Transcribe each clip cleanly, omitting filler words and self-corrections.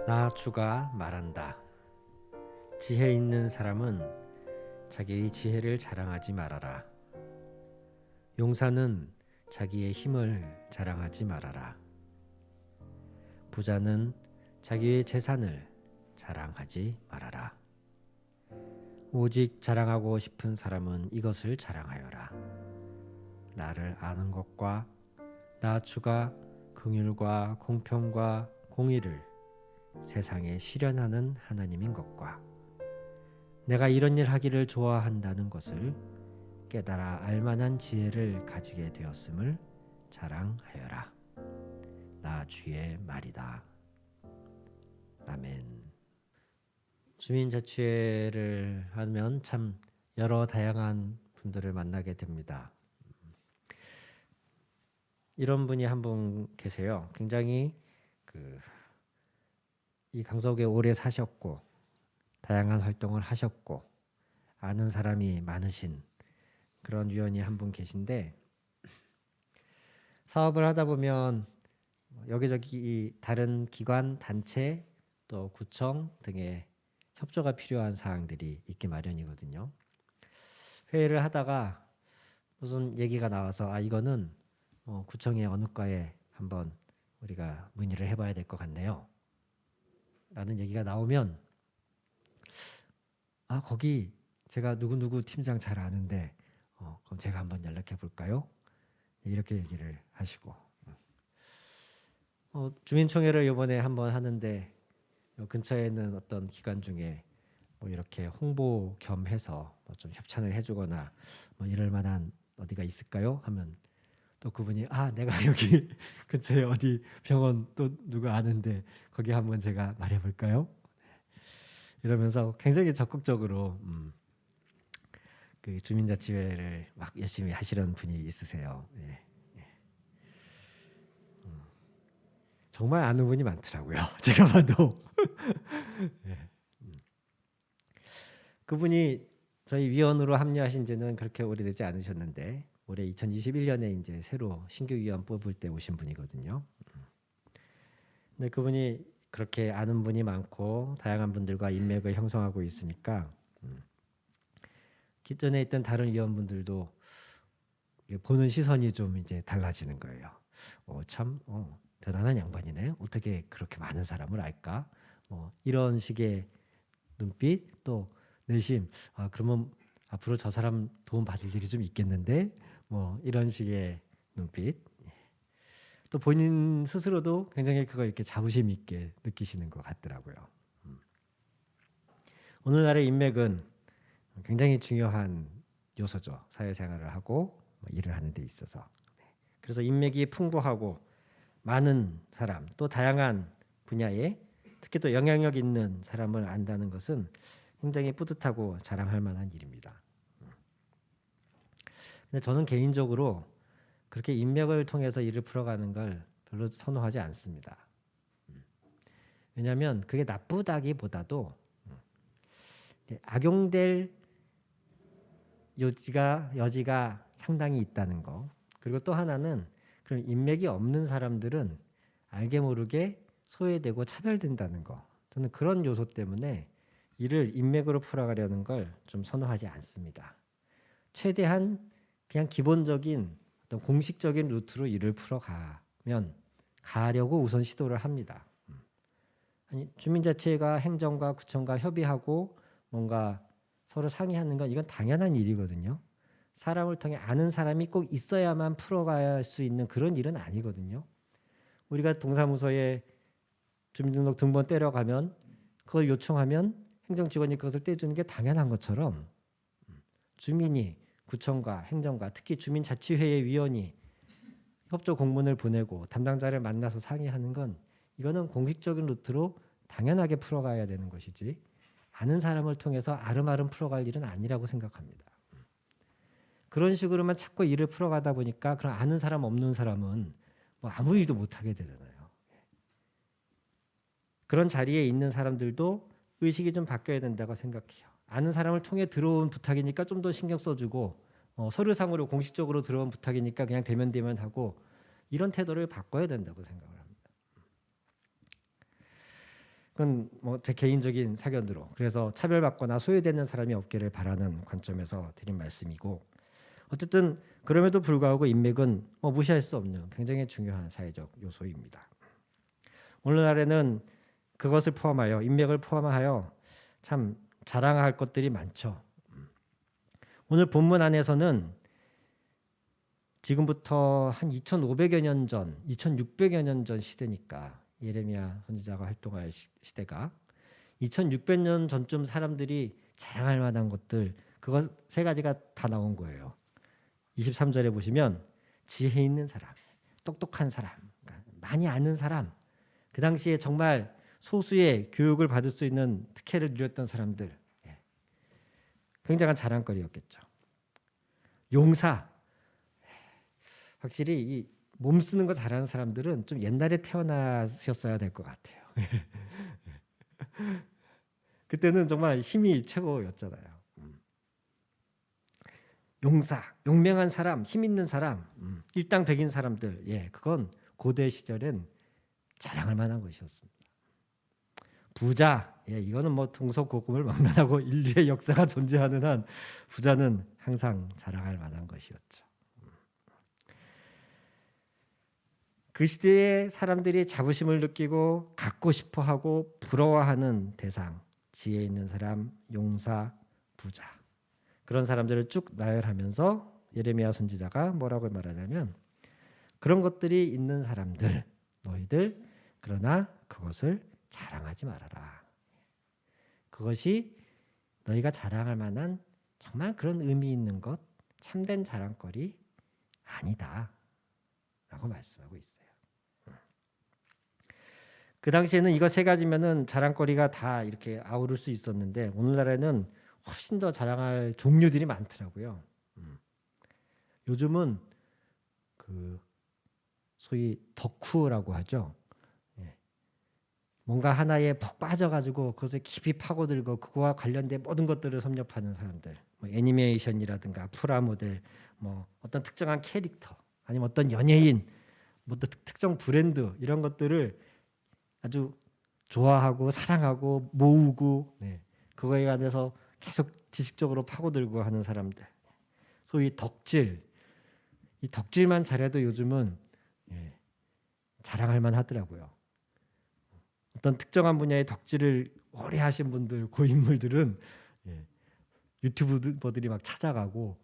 나 주가 말한다. 지혜 있는 사람은 자기의 지혜를 자랑하지 말아라. 용사는 자기의 힘을 자랑하지 말아라. 부자는 자기의 재산을 자랑하지 말아라. 오직 자랑하고 싶은 사람은 이것을 자랑하여라. 나를 아는 것과 나 주가 긍휼과 공평과 공의를 세상에 실현하는 하나님인 것과 내가 이런 일 하기를 좋아한다는 것을 깨달아 알만한 지혜를 가지게 되었음을 자랑하여라. 나 주의 말이다. 아멘. 주민자치회를 하면 참 여러 다양한 분들을 만나게 됩니다. 이런 분이 한 분 계세요. 굉장히 이 강석에 오래 사셨고 다양한 활동을 하셨고 아는 사람이 많으신 그런 위원이 한 분 계신데, 사업을 하다 보면 여기저기 다른 기관, 단체, 또 구청 등의 협조가 필요한 사항들이 있기 마련이거든요. 회의를 하다가 무슨 얘기가 나와서 이거는 구청의 어느 과에 한번 우리가 문의를 해봐야 될 것 같네요 라는 얘기가 나오면 거기 제가 누구누구 팀장 잘 아는데 그럼 제가 한번 연락해 볼까요? 이렇게 얘기를 하시고, 주민총회를 이번에 한번 하는데 근처에 있는 어떤 기관 중에 이렇게 홍보 겸 해서 좀 협찬을 해주거나 이럴 만한 어디가 있을까요? 하면 또 그분이 내가 여기 근처에 어디 병원 또 누구 아는데 거기 한번 제가 말해 볼까요? 이러면서 굉장히 적극적으로 그 주민자치회를 막 열심히 하시는 분이 있으세요. 예. 정말 아는 분이 많더라고요. 제가 봐도. 예. 그분이 저희 위원으로 합류하신 지는 그렇게 오래되지 않으셨는데 올해 2021년에 이제 새로 신규 위원 뽑을 때 오신 분이거든요. 근데 그분이 그렇게 아는 분이 많고 다양한 분들과 인맥을 형성하고 있으니까 기존에 있던 다른 위원분들도 보는 시선이 좀 이제 달라지는 거예요. 참 대단한 양반이네. 어떻게 그렇게 많은 사람을 알까? 이런 식의 눈빛, 또 내심 그러면 앞으로 저 사람 도움 받을 일이 좀 있겠는데 이런 식의 눈빛. 또 본인 스스로도 굉장히 그걸 이렇게 자부심 있게 느끼시는 것 같더라고요. 오늘날의 인맥은 굉장히 중요한 요소죠. 사회생활을 하고 일을 하는 데 있어서. 그래서 인맥이 풍부하고 많은 사람, 또 다양한 분야에 특히 또 영향력 있는 사람을 안다는 것은 굉장히 뿌듯하고 자랑할 만한 일입니다. 근데 저는 개인적으로 그렇게 인맥을 통해서 일을 풀어가는 걸 별로 선호하지 않습니다. 왜냐하면 그게 나쁘다기보다도 악용될 여지가 상당히 있다는 거. 그리고 또 하나는 그런 인맥이 없는 사람들은 알게 모르게 소외되고 차별된다는 거. 저는 그런 요소 때문에 일을 인맥으로 풀어가려는 걸 좀 선호하지 않습니다. 최대한 그냥 기본적인 어떤 공식적인 루트로 일을 가려고 우선 시도를 합니다. 주민자치회가 행정과 구청과 협의하고 뭔가 서로 상의하는 건 이건 당연한 일이거든요. 사람을 통해 아는 사람이 꼭 있어야만 풀어갈 수 있는 그런 일은 아니거든요. 우리가 동사무소에 주민등록 등본 떼려가면 그걸 요청하면 행정직원이 그것을 떼주는 게 당연한 것처럼 주민이 구청과 행정과 특히 주민자치회의 위원이 협조 공문을 보내고 담당자를 만나서 상의하는 건 이거는 공식적인 루트로 당연하게 풀어가야 되는 것이지 아는 사람을 통해서 아름아름 풀어갈 일은 아니라고 생각합니다. 그런 식으로만 자꾸 일을 풀어가다 보니까 그런 아는 사람 없는 사람은 아무 일도 못하게 되잖아요. 그런 자리에 있는 사람들도 의식이 좀 바뀌어야 된다고 생각해요. 아는 사람을 통해 들어온 부탁이니까 좀 더 신경 써주고 서류상으로 공식적으로 들어온 부탁이니까 그냥 대면 하고 이런 태도를 바꿔야 된다고 생각을 합니다. 그건 뭐 제 개인적인 사견으로 그래서 차별받거나 소외되는 사람이 없기를 바라는 관점에서 드린 말씀이고 어쨌든 그럼에도 불구하고 인맥은 뭐 무시할 수 없는 굉장히 중요한 사회적 요소입니다. 오늘날에는 그것을 포함하여 인맥을 포함하여 참 자랑할 것들이 많죠. 오늘 본문 안에서는 지금부터 한 2,500여 년 전, 2,600여 년 전 시대니까 예레미야 선지자가 활동할 시대가 2,600년 전쯤 사람들이 자랑할 만한 것들 그거 세 가지가 다 나온 거예요. 23절에 보시면 지혜 있는 사람, 똑똑한 사람, 그러니까 많이 아는 사람, 그 당시에 정말 소수의 교육을 받을 수 있는 특혜를 누렸던 사람들, 굉장한 자랑거리였겠죠. 용사, 확실히 이 몸 쓰는 거 잘하는 사람들은 좀 옛날에 태어나셨어야 될 것 같아요. 그때는 정말 힘이 최고였잖아요. 용사, 용맹한 사람, 힘 있는 사람, 일당백인 사람들, 그건 고대 시절엔 자랑할 만한 것이었습니다. 부자, 이거는 뭐 동서고금을 막론하고 인류의 역사가 존재하는 한 부자는 항상 자랑할 만한 것이었죠. 그 시대의 사람들이 자부심을 느끼고 갖고 싶어하고 부러워하는 대상, 지혜 있는 사람, 용사, 부자 그런 사람들을 쭉 나열하면서 예레미야 선지자가 뭐라고 말하냐면 그런 것들이 있는 사람들, 너희들 그러나 그것을 자랑하지 말아라. 그것이 너희가 자랑할 만한 정말 그런 의미 있는 것, 참된 자랑거리 아니다 라고 말씀하고 있어요. 그 당시에는 이거 세 가지면은 자랑거리가 다 이렇게 아우를 수 있었는데 오늘날에는 훨씬 더 자랑할 종류들이 많더라고요. 요즘은 그 소위 덕후라고 하죠. 뭔가 하나에 푹 빠져가지고 그것에 깊이 파고들고 그거와 관련된 모든 것들을 섭렵하는 사람들, 뭐 애니메이션이라든가 프라모델, 뭐 어떤 특정한 캐릭터, 아니면 어떤 연예인, 뭐 또 특정 브랜드 이런 것들을 아주 좋아하고 사랑하고 모으고 그거에 관해서 계속 지식적으로 파고들고 하는 사람들, 소위 덕질. 이 덕질만 잘해도 요즘은 자랑할 만하더라고요. 어떤 특정한 분야의 덕질을 오래 하신 분들, 고인물들은 유튜버들이 막 찾아가고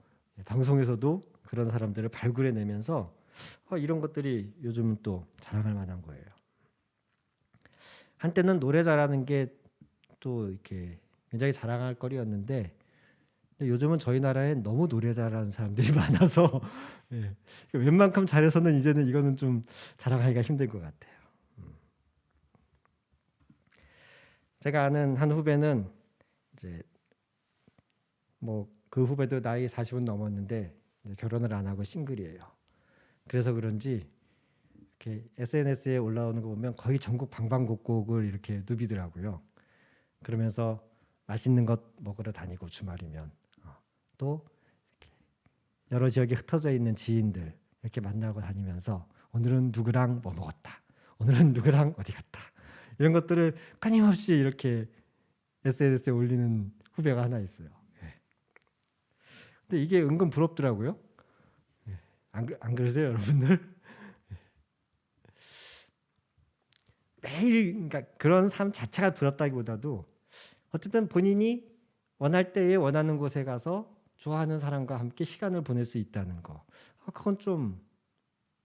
방송에서도 그런 사람들을 발굴해내면서 이런 것들이 요즘은 또 자랑할 만한 거예요. 한때는 노래 잘하는 게 또 이렇게 굉장히 자랑할 거리였는데 요즘은 저희 나라엔 너무 노래 잘하는 사람들이 많아서 웬만큼 잘해서는 이제는 이거는 좀 자랑하기가 힘든 것 같아요. 제가 아는 한 후배는 이제 뭐 그 후배도 나이 40은 넘었는데 이제 결혼을 안 하고 싱글이에요. 그래서 그런지 이렇게 SNS에 올라오는 거 보면 거의 전국 방방곡곡을 이렇게 누비더라고요. 그러면서 맛있는 것 먹으러 다니고 주말이면 또 이렇게 여러 지역에 흩어져 있는 지인들 이렇게 만나고 다니면서 오늘은 누구랑 뭐 먹었다. 오늘은 누구랑 어디 갔다. 이런 것들을 끊임없이 이렇게 SNS에 올리는 후배가 하나 있어요. 근데 이게 은근 부럽더라고요. 안 그러세요, 여러분들? 매일 그러니까 그런 삶 자체가 부럽다기보다도 어쨌든 본인이 원할 때에 원하는 곳에 가서 좋아하는 사람과 함께 시간을 보낼 수 있다는 거, 그건 좀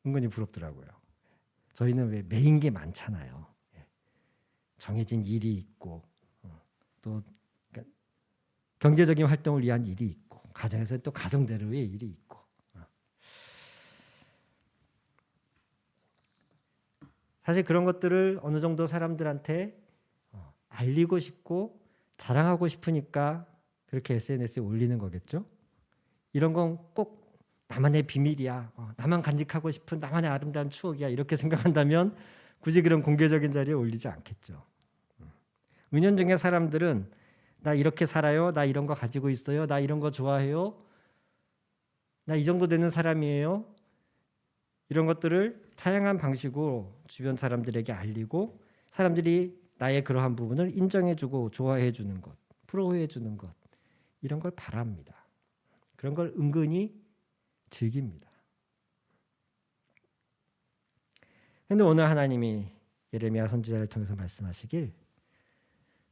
은근히 부럽더라고요. 저희는 왜 메인 게 많잖아요. 정해진 일이 있고 또 그러니까 경제적인 활동을 위한 일이 있고 가정에서 또 가정대로의 일이 있고 사실 그런 것들을 어느 정도 사람들한테 알리고 싶고 자랑하고 싶으니까 그렇게 SNS에 올리는 거겠죠. 이런 건 꼭 나만의 비밀이야, 나만 간직하고 싶은 나만의 아름다운 추억이야 이렇게 생각한다면 굳이 그런 공개적인 자리에 올리지 않겠죠. 은연중에 사람들은 나 이렇게 살아요, 나 이런 거 가지고 있어요, 나 이런 거 좋아해요, 나 이 정도 되는 사람이에요, 이런 것들을 다양한 방식으로 주변 사람들에게 알리고 사람들이 나의 그러한 부분을 인정해주고 좋아해주는 것, 프로해주는 것, 이런 걸 바랍니다. 그런 걸 은근히 즐깁니다. 그런데 오늘 하나님이 예레미야 선지자를 통해서 말씀하시길,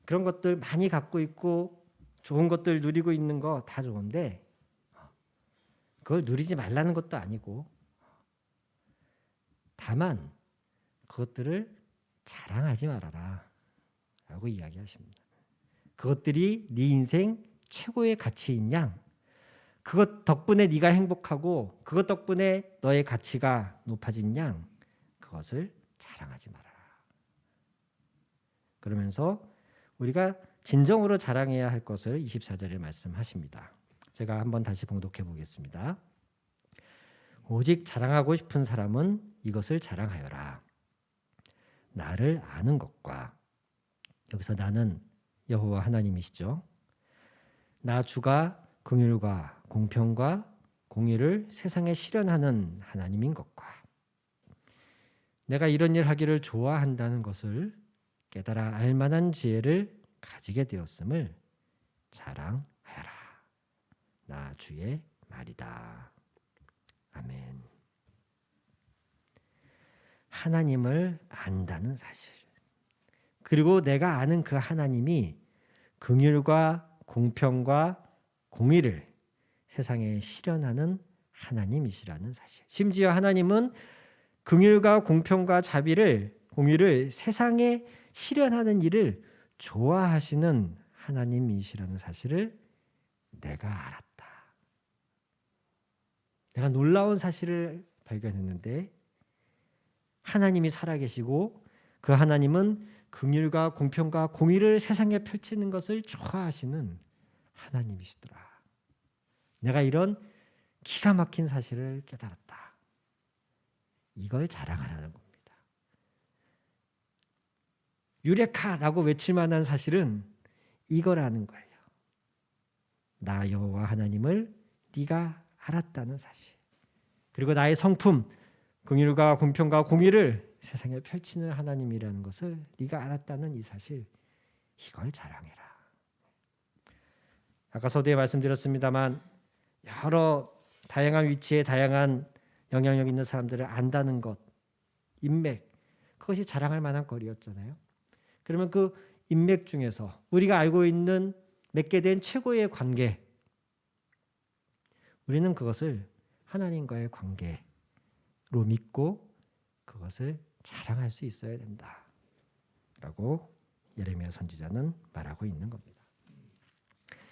그런 것들 많이 갖고 있고 좋은 것들 누리고 있는 거 다 좋은데 그걸 누리지 말라는 것도 아니고, 다만 그것들을 자랑하지 말아라 라고 이야기하십니다. 그것들이 네 인생 최고의 가치인 양, 그것 덕분에 네가 행복하고 그것 덕분에 너의 가치가 높아진 양, 그것을 자랑하지 말아라. 그러면서 우리가 진정으로 자랑해야 할 것을 24절에 말씀하십니다. 제가 한번 다시 봉독해 보겠습니다. 오직 자랑하고 싶은 사람은 이것을 자랑하여라. 나를 아는 것과, 여기서 나는 여호와 하나님이시죠. 나 주가 긍휼과 공평과 공의를 세상에 실현하는 하나님인 것과, 내가 이런 일 하기를 좋아한다는 것을 깨달아 알만한 지혜를 가지게 되었음을 자랑하여라. 나 주의 말이다. 아멘. 하나님을 안다는 사실, 그리고 내가 아는 그 하나님이 긍휼과 공평과 공의를 세상에 실현하는 하나님이시라는 사실, 심지어 하나님은 긍휼과 공평과 자비를, 공의를 세상에 실현하는 일을 좋아하시는 하나님이시라는 사실을 내가 알았다. 내가 놀라운 사실을 발견했는데, 하나님이 살아계시고 그 하나님은 긍휼과 공평과 공의를 세상에 펼치는 것을 좋아하시는 하나님이시더라. 내가 이런 기가 막힌 사실을 깨달았다. 이걸 자랑하라는 겁니다. 유레카라고 외칠 만한 사실은 이거라는 거예요. 나 여호와 하나님을 네가 알았다는 사실, 그리고 나의 성품, 긍휼과 공평과 공의를 세상에 펼치는 하나님이라는 것을 네가 알았다는 이 사실, 이걸 자랑해라. 아까 서두에 말씀드렸습니다만 여러 다양한 위치에 다양한 영향력 있는 사람들을 안다는 것, 인맥, 그것이 자랑할 만한 거리였잖아요. 그러면 그 인맥 중에서 우리가 알고 있는 맺게 된 최고의 관계, 우리는 그것을 하나님과의 관계로 믿고 그것을 자랑할 수 있어야 된다 라고 예레미야 선지자는 말하고 있는 겁니다.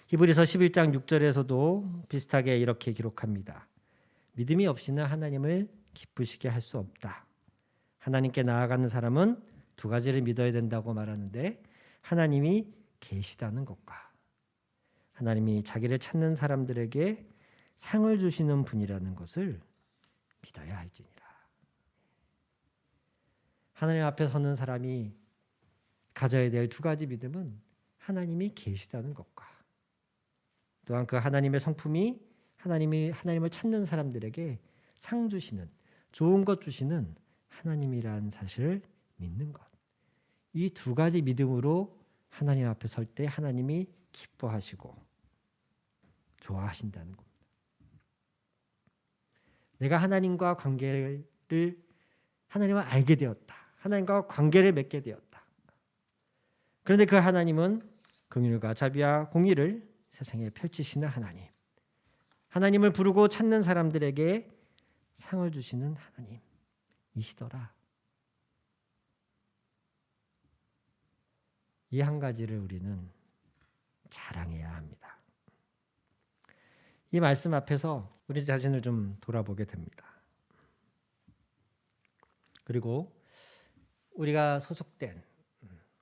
히브리서 11장 6절에서도 비슷하게 이렇게 기록합니다. 믿음이 없이는 하나님을 기쁘시게 할 수 없다. 하나님께 나아가는 사람은 두 가지를 믿어야 된다고 말하는데, 하나님이 계시다는 것과 하나님이 자기를 찾는 사람들에게 상을 주시는 분이라는 것을 믿어야 할지니라. 하나님 앞에 서는 사람이 가져야 될 두 가지 믿음은 하나님이 계시다는 것과, 또한 그 하나님의 성품이 하나님을 찾는 사람들에게 상 주시는, 좋은 것 주시는 하나님이라는 사실을 믿는 것. 이 두 가지 믿음으로 하나님 앞에 설 때 하나님이 기뻐하시고 좋아하신다는 겁니다. 내가 하나님과 관계를, 하나님을 알게 되었다. 하나님과 관계를 맺게 되었다. 그런데 그 하나님은 긍휼과 자비와 공의를 세상에 펼치시는 하나님, 하나님을 부르고 찾는 사람들에게 상을 주시는 하나님이시더라. 이 한 가지를 우리는 자랑해야 합니다. 이 말씀 앞에서 우리 자신을 좀 돌아보게 됩니다. 그리고 우리가 소속된,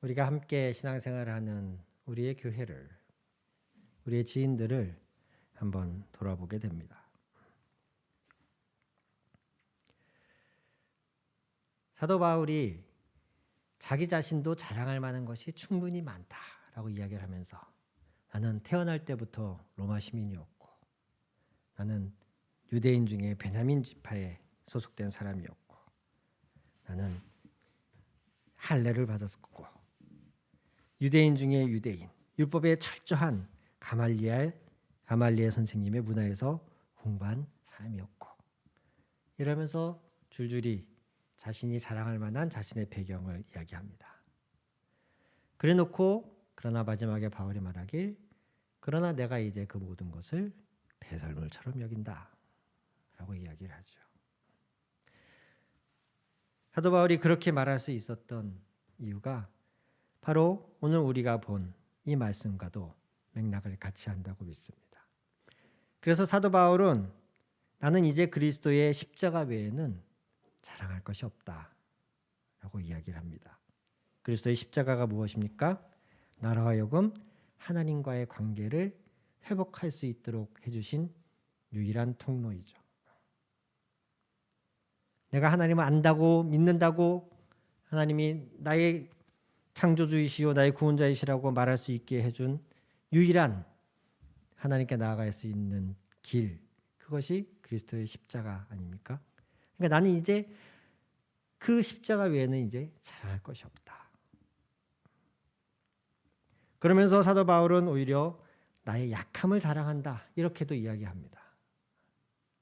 우리가 함께 신앙생활을 하는 우리의 교회를, 우리의 지인들을 한번 돌아보게 됩니다. 사도 바울이 자기 자신도 자랑할 만한 것이 충분히 많다라고 이야기를 하면서, 나는 태어날 때부터 로마 시민이었고, 나는 유대인 중에 베냐민 지파에 소속된 사람이었고, 나는 할례를 받았고, 유대인 중에 유대인, 율법에 철저한 가말리엘 선생님의 문화에서 공부한 사람이었고, 이러면서 줄줄이 자신이 자랑할 만한 자신의 배경을 이야기합니다. 그래놓고 그러나 마지막에 바울이 말하길, 그러나 내가 이제 그 모든 것을 배설물처럼 여긴다 라고 이야기를 하죠. 사도 바울이 그렇게 말할 수 있었던 이유가 바로 오늘 우리가 본 이 말씀과도 맥락을 같이 한다고 믿습니다. 그래서 사도 바울은 나는 이제 그리스도의 십자가 외에는 자랑할 것이 없다 라고 이야기를 합니다. 그리스도의 십자가가 무엇입니까? 나로 하여금 하나님과의 관계를 회복할 수 있도록 해주신 유일한 통로이죠. 내가 하나님을 안다고 믿는다고 하나님이 나의 창조주이시요 나의 구원자이시라고 말할 수 있게 해준 유일한 하나님께 나아갈 수 있는 길, 그것이 그리스도의 십자가 아닙니까? 그러니까 나는 이제 그 십자가 외에는 이제 자랑할 것이 없다. 그러면서 사도 바울은 오히려 나의 약함을 자랑한다 이렇게도 이야기합니다.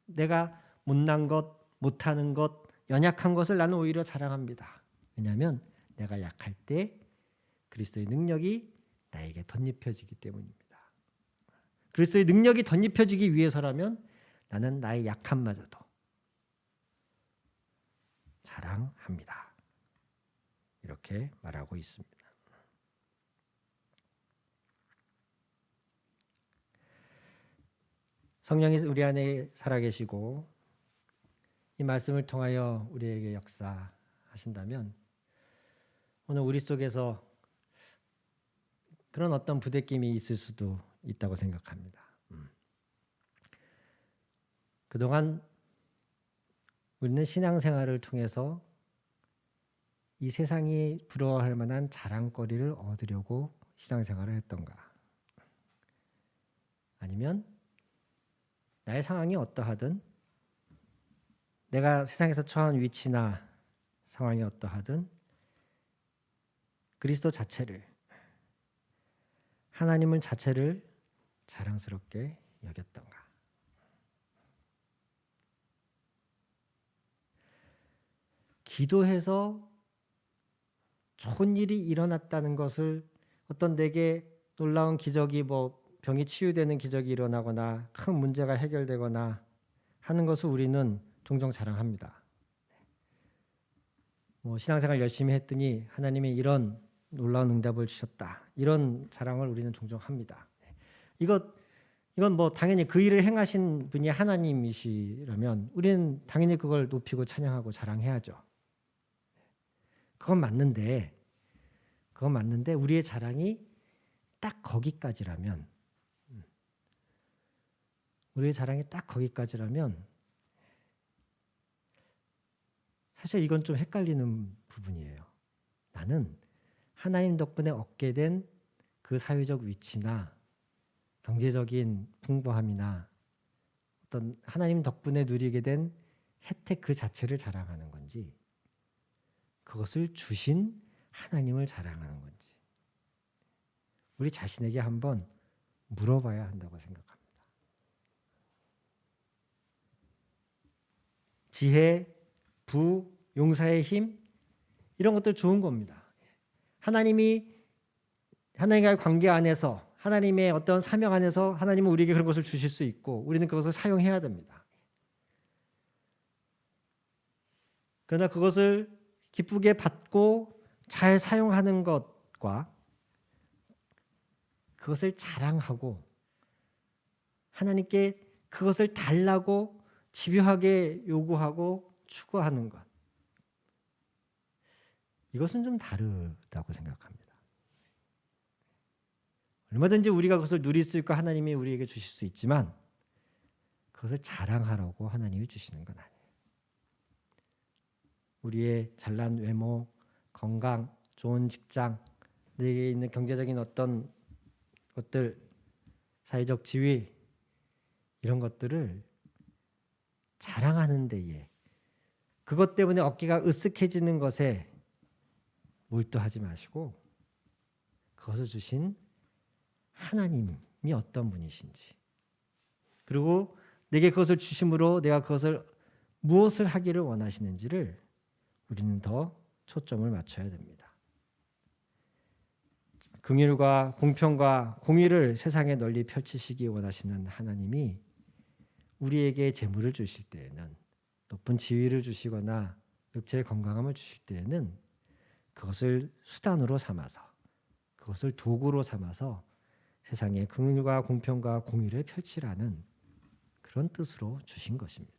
내가 못난 것, 못하는 것, 연약한 것을 나는 오히려 자랑합니다. 왜냐하면 내가 약할 때 그리스도의 능력이 나에게 덧입혀지기 때문입니다. 그리스도의 능력이 덧입혀지기 위해서라면 나는 나의 약함마저도 자랑합니다. 이렇게 말하고 있습니다. 성령이 우리 안에 살아계시고 이 말씀을 통하여 우리에게 역사하신다면 오늘 우리 속에서 그런 어떤 부대낌이 있을 수도 있다고 생각합니다. 그동안 우리는 신앙생활을 통해서 이 세상이 부러워할 만한 자랑거리를 얻으려고 신앙생활을 했던가, 아니면 나의 상황이 어떠하든 내가 세상에서 처한 위치나 상황이 어떠하든 그리스도 자체를, 하나님을 자체를 자랑스럽게 여겼던가. 기도해서 좋은 일이 일어났다는 것을, 어떤 내게 놀라운 기적이, 병이 치유되는 기적이 일어나거나 큰 문제가 해결되거나 하는 것을 우리는 종종 자랑합니다. 신앙생활 열심히 했더니 하나님이 이런 놀라운 응답을 주셨다, 이런 자랑을 우리는 종종 합니다. 이건 당연히 그 일을 행하신 분이 하나님이시라면 우리는 당연히 그걸 높이고 찬양하고 자랑해야죠. 그건 맞는데 우리의 자랑이 딱 거기까지라면, 사실 이건 좀 헷갈리는 부분이에요. 나는 하나님 덕분에 얻게 된 그 사회적 위치나 경제적인 풍부함이나 어떤 하나님 덕분에 누리게 된 혜택 그 자체를 자랑하는 건지, 그것을 주신 하나님을 자랑하는 건지, 우리 자신에게 한번 물어봐야 한다고 생각합니다. 지혜, 부, 용사의 힘, 이런 것들 좋은 겁니다. 하나님과의 관계 안에서, 하나님의 어떤 사명 안에서 하나님은 우리에게 그런 것을 주실 수 있고 우리는 그것을 사용해야 됩니다. 그러나 그것을 기쁘게 받고 잘 사용하는 것과 그것을 자랑하고 하나님께 그것을 달라고 집요하게 요구하고 추구하는 것, 이것은 좀 다르다고 생각합니다. 얼마든지 우리가 그것을 누릴 수 있고 하나님이 우리에게 주실 수 있지만 그것을 자랑하라고 하나님이 주시는 건 아니에요. 우리의 잘난 외모, 건강, 좋은 직장, 내게 있는 경제적인 어떤 것들, 사회적 지위, 이런 것들을 자랑하는 데에, 그것 때문에 어깨가 으쓱해지는 것에 몰두하지 마시고 그것을 주신 하나님이 어떤 분이신지, 그리고 내게 그것을 주심으로 내가 그것을 무엇을 하기를 원하시는지를 우리는 더 초점을 맞춰야 됩니다. 긍휼과 공평과 공의를 세상에 널리 펼치시기 원하시는 하나님이 우리에게 재물을 주실 때에는, 높은 지위를 주시거나 육체의 건강함을 주실 때에는 그것을 수단으로 삼아서, 그것을 도구로 삼아서 세상에 긍휼과 공평과 공의를 펼치라는 그런 뜻으로 주신 것입니다.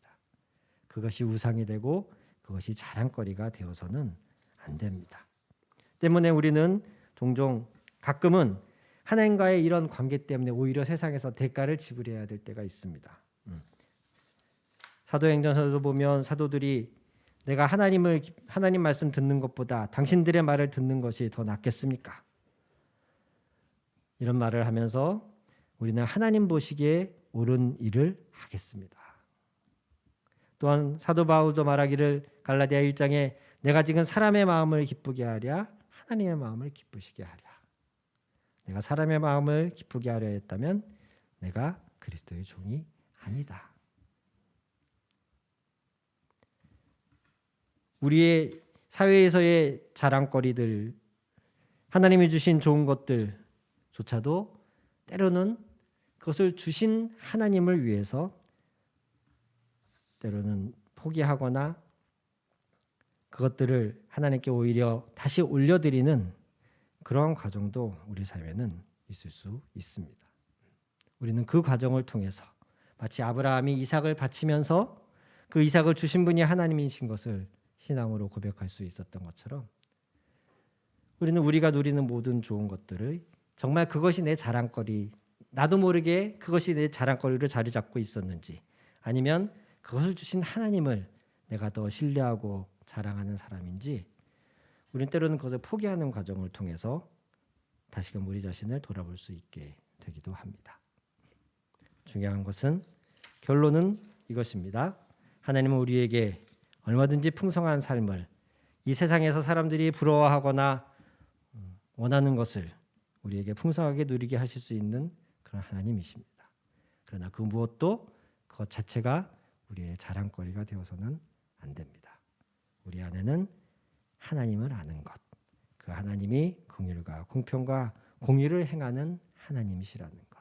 그것이 우상이 되고 그것이 자랑거리가 되어서는 안 됩니다. 때문에 우리는 종종 가끔은 하나님과의 이런 관계 때문에 오히려 세상에서 대가를 지불해야 될 때가 있습니다. 사도행전서도 보면 사도들이 내가 하나님 말씀 듣는 것보다 당신들의 말을 듣는 것이 더 낫겠습니까? 이런 말을 하면서 우리는 하나님 보시기에 옳은 일을 하겠습니다. 또한 사도 바울도 말하기를 갈라디아 1장에 내가 지금 사람의 마음을 기쁘게 하랴 하나님의 마음을 기쁘시게 하랴. 내가 사람의 마음을 기쁘게 하려 했다면 내가 그리스도의 종이 아니다. 우리의 사회에서의 자랑거리들, 하나님이 주신 좋은 것들조차도 때로는 그것을 주신 하나님을 위해서 때로는 포기하거나 그것들을 하나님께 오히려 다시 올려드리는 그러한 과정도 우리 삶에는 있을 수 있습니다. 우리는 그 과정을 통해서 마치 아브라함이 이삭을 바치면서 그 이삭을 주신 분이 하나님이신 것을 신앙으로 고백할 수 있었던 것처럼 우리는 우리가 누리는 모든 좋은 것들을 정말 그것이 내 자랑거리, 나도 모르게 그것이 내 자랑거리로 자리 잡고 있었는지, 아니면 그것을 주신 하나님을 내가 더 신뢰하고 자랑하는 사람인지, 우리는 때로는 그것을 포기하는 과정을 통해서 다시금 우리 자신을 돌아볼 수 있게 되기도 합니다. 중요한 것은, 결론은 이것입니다. 하나님은 우리에게 얼마든지 풍성한 삶을, 이 세상에서 사람들이 부러워하거나 원하는 것을 우리에게 풍성하게 누리게 하실 수 있는 그런 하나님이십니다. 그러나 그 무엇도 그것 자체가 우리의 자랑거리가 되어서는 안 됩니다. 우리 안에는 하나님을 아는 것, 그 하나님이 긍휼과 공평과 공의를 행하는 하나님이시라는 것,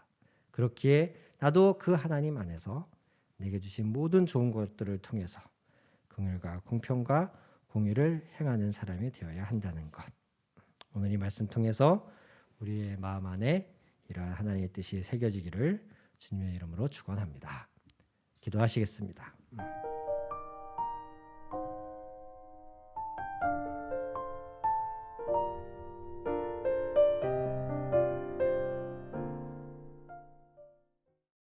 그렇기에 나도 그 하나님 안에서 내게 주신 모든 좋은 것들을 통해서 긍휼과 공평과 공의를 행하는 사람이 되어야 한다는 것, 오늘 이 말씀 통해서 우리의 마음 안에 이러한 하나님의 뜻이 새겨지기를 주님의 이름으로 축원합니다. 기도하시겠습니다.